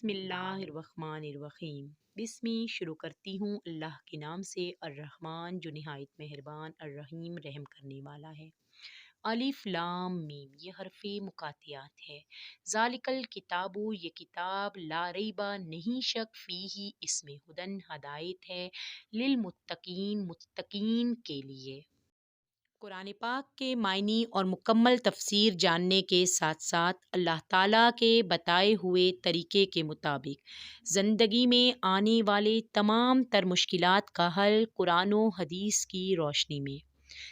بسم اللہ الرحمن الرحیم۔ بسمی شروع کرتی ہوں اللہ کے نام سے، الرحمن جو نہایت مہربان، الرحیم رحم کرنے والا ہے۔ الف لام میم یہ حرف مقاطعات ہے۔ ذالک الکتاب یہ کتاب، لا ریبہ نہیں شک، فیہ اس میں، ہدن ہدایت ہے، للمتقین متقین کے لیے۔ قرآن پاک کے معنی اور مکمل تفسیر جاننے کے ساتھ ساتھ اللہ تعالیٰ کے بتائے ہوئے طریقے کے مطابق زندگی میں آنے والے تمام تر مشکلات کا حل قرآن و حدیث کی روشنی میں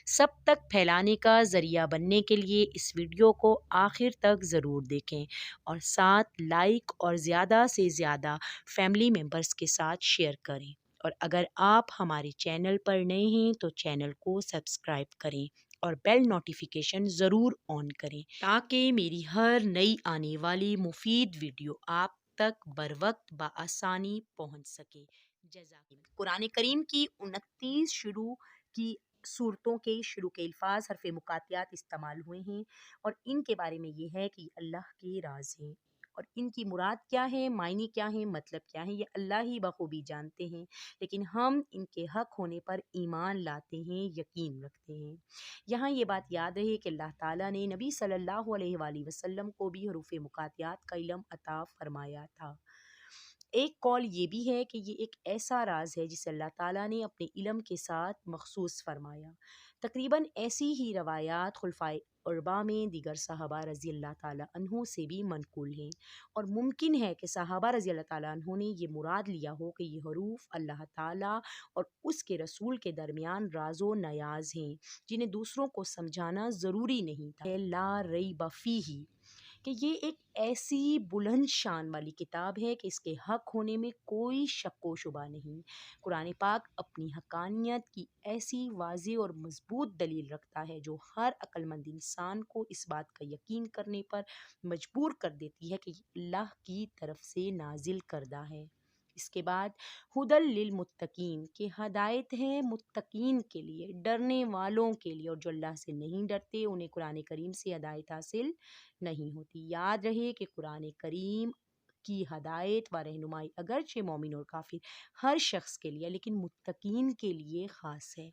سب تک پھیلانے کا ذریعہ بننے کے لیے اس ویڈیو کو آخر تک ضرور دیکھیں اور ساتھ لائک اور زیادہ سے زیادہ فیملی ممبرز کے ساتھ شیئر کریں۔ اور اگر آپ ہمارے چینل پر نئے ہیں تو چینل کو سبسکرائب کریں اور بیل نوٹیفیکیشن ضرور آن کریں تاکہ میری ہر نئی آنے والی مفید ویڈیو آپ تک بروقت بآسانی پہنچ سکے۔ قرآن کریم کی 29 شروع کی صورتوں کے شروع کے الفاظ حرف مقاطعات استعمال ہوئے ہیں اور ان کے بارے میں یہ ہے کہ اللہ کے راز ہیں اور ان کی مراد کیا ہے، معنی کیا ہے، مطلب کیا ہے، یہ اللہ ہی بخوبی جانتے ہیں، لیکن ہم ان کے حق ہونے پر ایمان لاتے ہیں، یقین رکھتے ہیں۔ یہاں یہ بات یاد رہے کہ اللہ تعالیٰ نے نبی صلی اللہ علیہ وآلہ وسلم کو بھی حروف مقاطعات کا علم عطا فرمایا تھا۔ ایک قول یہ بھی ہے کہ یہ ایک ایسا راز ہے جسے اللہ تعالیٰ نے اپنے علم کے ساتھ مخصوص فرمایا۔ تقریباً ایسی ہی روایات خلفائے اربعہ میں دیگر صحابہ رضی اللہ تعالیٰ عنہ سے بھی منقول ہیں اور ممکن ہے کہ صحابہ رضی اللہ تعالیٰ عنہ نے یہ مراد لیا ہو کہ یہ حروف اللہ تعالیٰ اور اس کے رسول کے درمیان راز و نیاز ہیں جنہیں دوسروں کو سمجھانا ضروری نہیں تھا۔ لا ریب فیہ کہ یہ ایک ایسی بلند شان والی کتاب ہے کہ اس کے حق ہونے میں کوئی شک و شبہ نہیں۔ قرآن پاک اپنی حقانیت کی ایسی واضح اور مضبوط دلیل رکھتا ہے جو ہر عقل مند انسان کو اس بات کا یقین کرنے پر مجبور کر دیتی ہے کہ یہ اللہ کی طرف سے نازل کردہ ہے۔ اس کے بعد ہدی للمتقین کہ ہدایت ہے متقین کے لیے، ڈرنے والوں کے لیے، اور جو اللہ سے نہیں ڈرتے انہیں قرآن کریم سے ہدایت حاصل نہیں ہوتی۔ یاد رہے کہ قرآن کریم کی ہدایت و رہنمائی اگرچہ مومن اور کافر ہر شخص کے لیے لیکن متقین کے لیے خاص ہے۔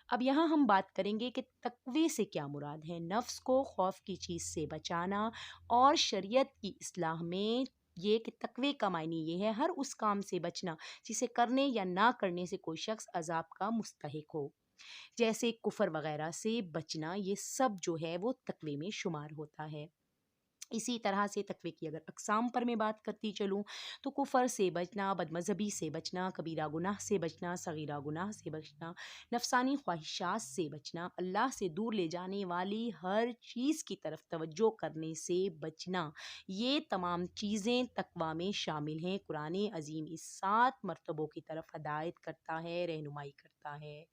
اب یہاں ہم بات کریں گے کہ تقوی سے کیا مراد ہے۔ نفس کو خوف کی چیز سے بچانا اور شریعت کی اصلاح میں یہ کہ تقوی کا معنی یہ ہے ہر اس کام سے بچنا جسے کرنے یا نہ کرنے سے کوئی شخص عذاب کا مستحق ہو، جیسے کفر وغیرہ سے بچنا، یہ سب جو ہے وہ تقوی میں شمار ہوتا ہے۔ اسی طرح سے تقوی کی اگر اقسام پر میں بات کرتی چلوں تو کفر سے بچنا، بد مذہبی سے بچنا، کبیرہ گناہ سے بچنا، صغیرہ گناہ سے بچنا، نفسانی خواہشات سے بچنا، اللہ سے دور لے جانے والی ہر چیز کی طرف توجہ کرنے سے بچنا، یہ تمام چیزیں تقوی میں شامل ہیں۔ قرآن عظیم اس 7 مرتبوں کی طرف ہدایت کرتا ہے، رہنمائی کرتا ہے۔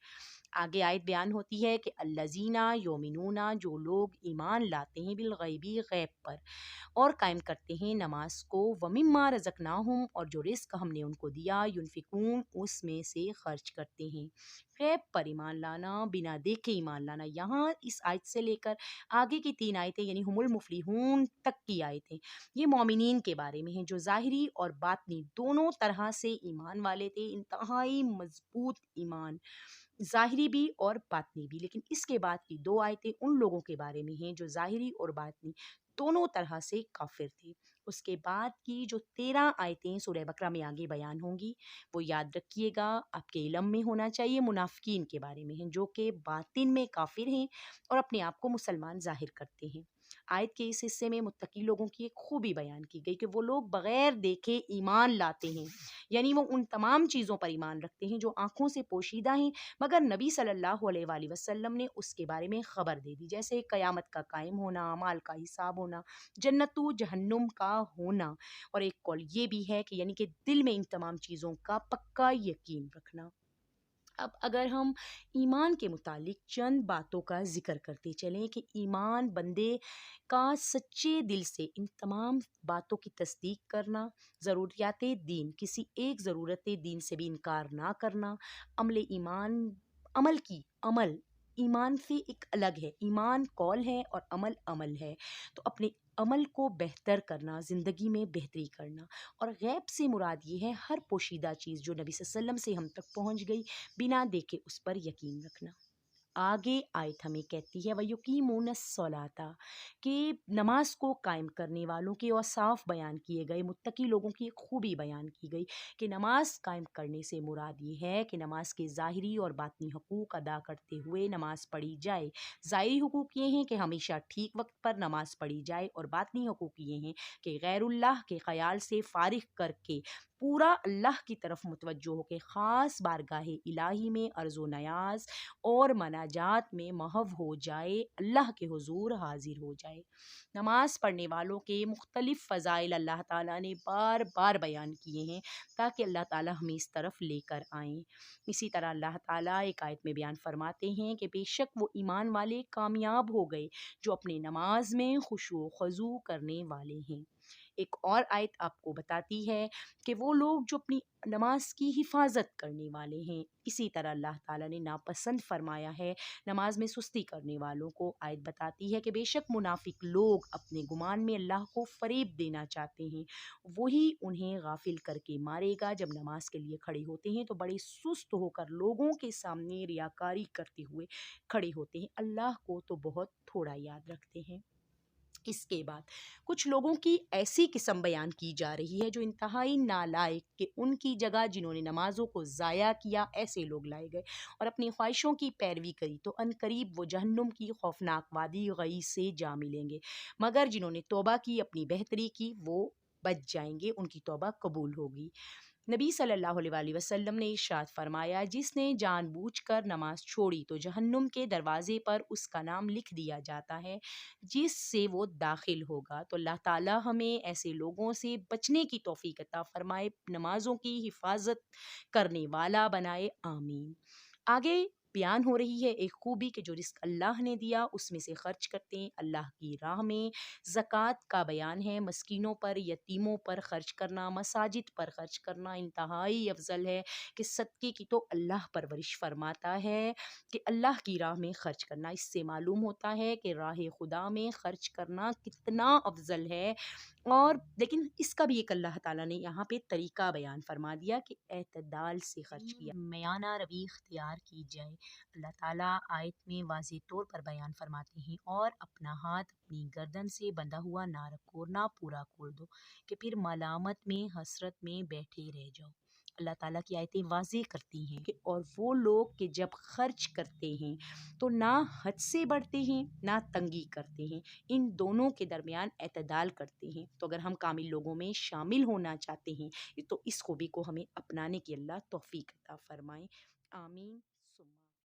آگے آیت بیان ہوتی ہے کہ الذین یؤمنون جو لوگ ایمان لاتے ہیں بالغیبی غیب پر اور قائم کرتے ہیں نماز کو، ومما رزقناہم اور جو رزق ہم نے ان کو دیا، ینفقون اس میں سے خرچ کرتے ہیں۔ غیب پر ایمان لانا، بنا دیکھے ایمان لانا، یہاں اس آیت سے لے کر آگے کی 3 آیتیں یعنی ہم المفلحون تک کی آیتیں یہ مومنین کے بارے میں ہیں جو ظاہری اور باطنی دونوں طرح سے ایمان والے تھے، انتہائی مضبوط ایمان، ظاہری بھی اور باطنی بھی۔ لیکن اس کے بعد کی 2 آیتیں ان لوگوں کے بارے میں ہیں جو ظاہری اور باطنی دونوں طرح سے کافر تھے۔ اس کے بعد کی جو 13 آیتیں سورہ بقرہ میں آگے بیان ہوں گی وہ یاد رکھیے گا، آپ کے علم میں ہونا چاہیے، منافقین کے بارے میں ہیں جو کہ باطن میں کافر ہیں اور اپنے آپ کو مسلمان ظاہر کرتے ہیں۔ آیت کے اس حصے میں متقی لوگوں کی ایک خوبی بیان کی گئی کہ وہ لوگ بغیر دیکھے ایمان لاتے ہیں، یعنی وہ ان تمام چیزوں پر ایمان رکھتے ہیں جو آنکھوں سے پوشیدہ ہیں مگر نبی صلی اللہ علیہ وآلہ وسلم نے اس کے بارے میں خبر دے دی، جیسے قیامت کا قائم ہونا، اعمال کا حساب ہونا، جنت و جہنم کا ہونا۔ اور ایک قول یہ بھی ہے کہ یعنی کہ دل میں ان تمام چیزوں کا پکا یقین رکھنا۔ اب اگر ہم ایمان کے متعلق چند باتوں کا ذکر کرتے چلیں کہ ایمان بندے کا سچے دل سے ان تمام باتوں کی تصدیق کرنا، ضروریات دین کسی ایک ضرورت دین سے بھی انکار نہ کرنا، عمل ایمان سے ایک الگ ہے، ایمان قول ہے اور عمل ہے، تو اپنے عمل کو بہتر کرنا، زندگی میں بہتری کرنا۔ اور غیب سے مراد یہ ہے ہر پوشیدہ چیز جو نبی صلی اللہ علیہ وسلم سے ہم تک پہنچ گئی، بنا دیکھے اس پر یقین رکھنا۔ آگے آیت ہمیں کہتی ہے وَيُقِيمُونَ الصَّلَاةَ کہ نماز کو قائم کرنے والوں کے اوصاف بیان کیے گئے، متقی لوگوں کی ایک خوبی بیان کی گئی کہ نماز قائم کرنے سے مراد یہ ہے کہ نماز کے ظاہری اور باطنی حقوق ادا کرتے ہوئے نماز پڑھی جائے۔ ظاہری حقوق یہ ہیں کہ ہمیشہ ٹھیک وقت پر نماز پڑھی جائے، اور باطنی حقوق یہ ہیں کہ غیر اللہ کے خیال سے فارغ کر کے پورا اللہ کی طرف متوجہ ہو کے خاص بارگاہ الہی میں عرض و نیاز اور مناجات میں محو ہو جائے، اللہ کے حضور حاضر ہو جائے۔ نماز پڑھنے والوں کے مختلف فضائل اللہ تعالیٰ نے بار بار بیان کیے ہیں تاکہ اللہ تعالیٰ ہمیں اس طرف لے کر آئیں۔ اسی طرح اللہ تعالیٰ ایک آیت میں بیان فرماتے ہیں کہ بے شک وہ ایمان والے کامیاب ہو گئے جو اپنے نماز میں خشوع و خضوع کرنے والے ہیں۔ ایک اور آیت آپ کو بتاتی ہے کہ وہ لوگ جو اپنی نماز کی حفاظت کرنے والے ہیں۔ اسی طرح اللہ تعالیٰ نے ناپسند فرمایا ہے نماز میں سستی کرنے والوں کو۔ آیت بتاتی ہے کہ بے شک منافق لوگ اپنے گمان میں اللہ کو فریب دینا چاہتے ہیں، وہی انہیں غافل کر کے مارے گا۔ جب نماز کے لیے کھڑے ہوتے ہیں تو بڑے سست ہو کر لوگوں کے سامنے ریاکاری کرتے ہوئے کھڑے ہوتے ہیں، اللہ کو تو بہت تھوڑا یاد رکھتے ہیں۔ اس کے بعد کچھ لوگوں کی ایسی قسم بیان کی جا رہی ہے جو انتہائی نالائق، کہ ان کی جگہ جنہوں نے نمازوں کو ضائع کیا ایسے لوگ لائے گئے اور اپنی خواہشوں کی پیروی کری تو عنقریب وہ جہنم کی خوفناک وادی غی سے جا ملیں گے، مگر جنہوں نے توبہ کی، اپنی بہتری کی، وہ بچ جائیں گے، ان کی توبہ قبول ہوگی۔ نبی صلی اللہ علیہ وآلہ وسلم نے ارشاد فرمایا جس نے جان بوجھ کر نماز چھوڑی تو جہنم کے دروازے پر اس کا نام لکھ دیا جاتا ہے جس سے وہ داخل ہوگا۔ تو اللہ تعالیٰ ہمیں ایسے لوگوں سے بچنے کی توفیق عطا فرمائے، نمازوں کی حفاظت کرنے والا بنائے، آمین۔ آگے بیان ہو رہی ہے ایک خوبی کہ جو رزق اللہ نے دیا اس میں سے خرچ کرتے ہیں اللہ کی راہ میں۔ زکوٰۃ کا بیان ہے، مسکینوں پر، یتیموں پر خرچ کرنا، مساجد پر خرچ کرنا انتہائی افضل ہے کہ صدقے کی تو اللہ پرورش فرماتا ہے کہ اللہ کی راہ میں خرچ کرنا۔ اس سے معلوم ہوتا ہے کہ راہ خدا میں خرچ کرنا کتنا افضل ہے، اور لیکن اس کا بھی ایک اللہ تعالیٰ نے یہاں پہ طریقہ بیان فرما دیا کہ اعتدال سے خرچ کیا، میانہ روی اختیار کی جائے۔ اللہ تعالیٰ آیت میں واضح طور پر بیان فرماتے ہیں اور اپنا ہاتھ اپنی گردن سے بندھا ہوا نہ رکھو، نہ پورا کھول دو کہ پھر ملامت میں حسرت میں بیٹھے رہ جاؤ۔ اللہ تعالیٰ کی آیتیں واضح کرتی ہیں کہ اور وہ لوگ کہ جب خرچ کرتے ہیں تو نہ حد سے بڑھتے ہیں نہ تنگی کرتے ہیں، ان دونوں کے درمیان اعتدال کرتے ہیں۔ تو اگر ہم کامل لوگوں میں شامل ہونا چاہتے ہیں تو اس خوبی کو ہمیں اپنانے کی اللہ توفیق عطا فرمائے، آمین ثم